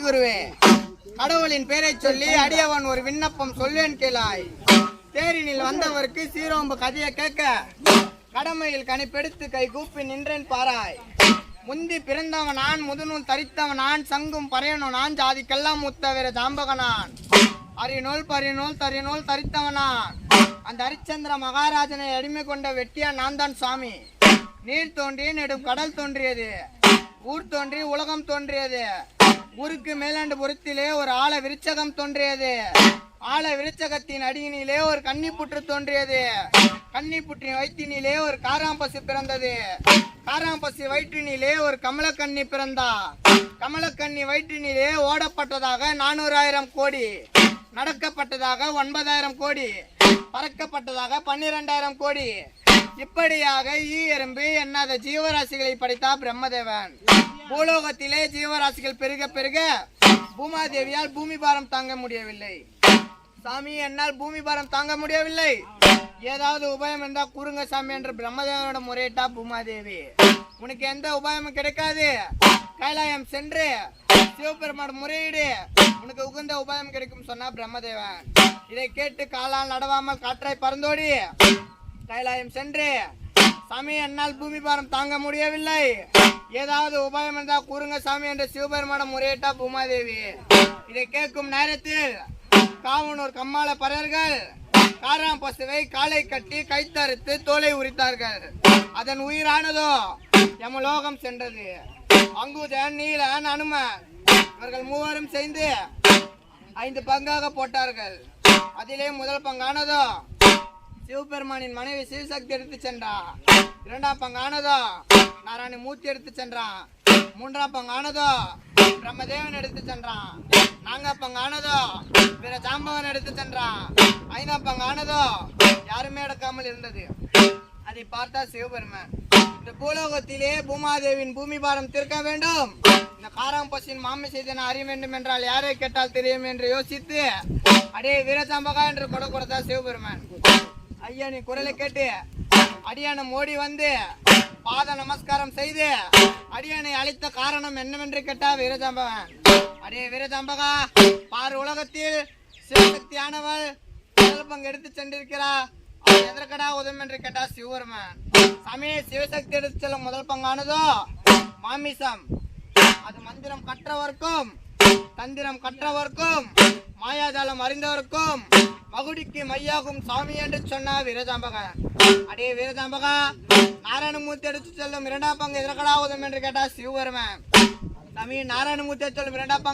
குருவே, கடவுளின் பேரை சொல்லி அடியவன் ஒரு விண்ணப்பம் சொல்வேன் கேளாய். தேரினில் வந்தவருக்கு சீரோம்பு கதையை கேட்க கடமையில் கணிப்பெடுத்து கை கூப்பி நின்றேன் பாராய். முந்தி பிறந்தவன் நான், முதுநூல் தரித்தவன் நான், சங்கும் பறையனும் நான், ஜாதிக்கெல்லாம் மூத்தவர ஜாம்பகனான், அரிநூல் பரிநூல் தரிநூல் தரித்தவனான். அந்த ஹரிச்சந்திர மகாராஜனை அடிமை கொண்ட வெட்டியா நான் தான் சுவாமி. நீர் தோன்றி நெடும் கடல் தோன்றியது, ஊர் தோன்றி உலகம் தோன்றியது. ஊருக்கு மேலாண்டு புறத்திலே ஒரு ஆழ விருச்சகம் தோன்றியது. ஆழ விருச்சகத்தின் அடியினிலே ஒரு கன்னிப்புற்று தோன்றியது. கன்னிப்புற்றின் வயிற்றினிலே ஒரு காராம்பசு பிறந்தது. காராம்பசு வயிற்றினிலே ஒரு கமலக்கன்னி பிறந்தா. கமலக்கன்னி வயிற்றினிலே ஓடப்பட்டதாக 400,000 கோடி, நடக்கப்பட்டதாக 9,000 கோடி, பறக்கப்பட்டதாக 12,000 கோடி. இப்படியாக எறும்பு எண்ணாத ஜீவராசிகளை படைத்தா பிரம்மதேவன். பூலோகத்திலே ஜீவராசிகள் பெருக பெருக பூமாதேவியால் பூமி பாரம் தாங்க முடியவில்லை. சாமி, என்னால் பூமி பாரம் தாங்க முடியவில்லை, ஏதாவது உபாயம் இருந்தா கூறுங்க சாமி என்று பிரம்மதேவனோட முறையிட்டா பூமாதேவி. உனக்கு எந்த உபாயமும் கிடைக்காது, கைலாயம் சென்று சிவபெருமான் முறையீடு, உனக்கு உகந்த உபாயம் கிடைக்கும் சொன்னா பிரம்மதேவன். இதை கேட்டு காலால் நடவாமல் காற்றாய் பறந்தோடி கைலாயம் சென்று, சாமி என்னால் பூமி பாரம் தாங்க முடியவில்லை, ஏதாவது உபாயம் இருந்தா கூறுங்க சாமி என்று சிவபெருமான முறையிட்டா பூமாதேவி. இதை கேட்கும் நேரத்தில் காவனூர் கம்மாள பறர்கள் காராம் பசுவை காலை கட்டி கைத்தறுத்து தோலை உரித்தார்கள். அதன் உயிரானதோ யமலோகம் சென்றது. அங்குதன், நீலன், அனுமன் இவர்கள் மூவரும் சேர்ந்து 5 பங்காக போட்டார்கள். அதிலே முதல் பங்கானதோ சிவபெருமானின் மனைவி சிவசக்தி எடுத்து சென்றான். 2ஆம் பங்கானதோ நாராயண மூர்த்தி எடுத்து சென்றான். 3ஆம் பங்கானதோ பிரம்மதேவன் எடுத்து சென்றான். 4ஆம் பங்கானதோ பிற ஜாம்பவன் எடுத்து சென்றான். 5ஆம் பங்கானதோ யாருமே எடுக்காமல் இருந்தது. அதை பார்த்தா சிவபெருமான், இந்த பூலோகத்திலே பூமாதேவின் பூமி பாரம் தீர்க்க வேண்டும், இந்த காராம்பசின் மாமை செய்தன அறிய வேண்டும் என்றால் யாரை கேட்டால் தெரியும் என்று யோசித்து அடே வீரஜாம்பகா என்று கொடுத்தா சிவபெருமான். ஐயா, நீ குரலை கேட்டு அடியானம் ஓடி வந்து பாத நமஸ்காரம் செய்து அடியானை அழைத்த காரணம் என்னவென்று கேட்டா வீரஜாம்பகன். அடே வீரஜாம்பகா, பார் உலகத்தில் சிவசக்தியானவள் முதல் பங்கு எடுத்து சென்றிருக்கிறார், எதற்கடா உதவும் என்று கேட்டா சிவபெருமான். சாமி, சிவசக்தி எடுத்து செல்லும் முதல் பங்கானதோ மாமிசம், அது மந்திரம் கற்றவர்க்கும் தந்திரம் கற்றவர்க்கும் மாயாஜாலம் அறிந்தவர்க்கும் மகுடிக்கு மையாகும் சாமி என்று சொன்ன வீரஜாம்பகன். அடே வீரஜாம்பகா, நாராயணமூர்த்தி எடுத்து செல்லும் 2ஆம் பங்கு எதற்கடா உதவும் என்று கேட்டா சிவபெருமான். சாமி, நாராயணமூர்த்தி செல்லும் 2ஆம்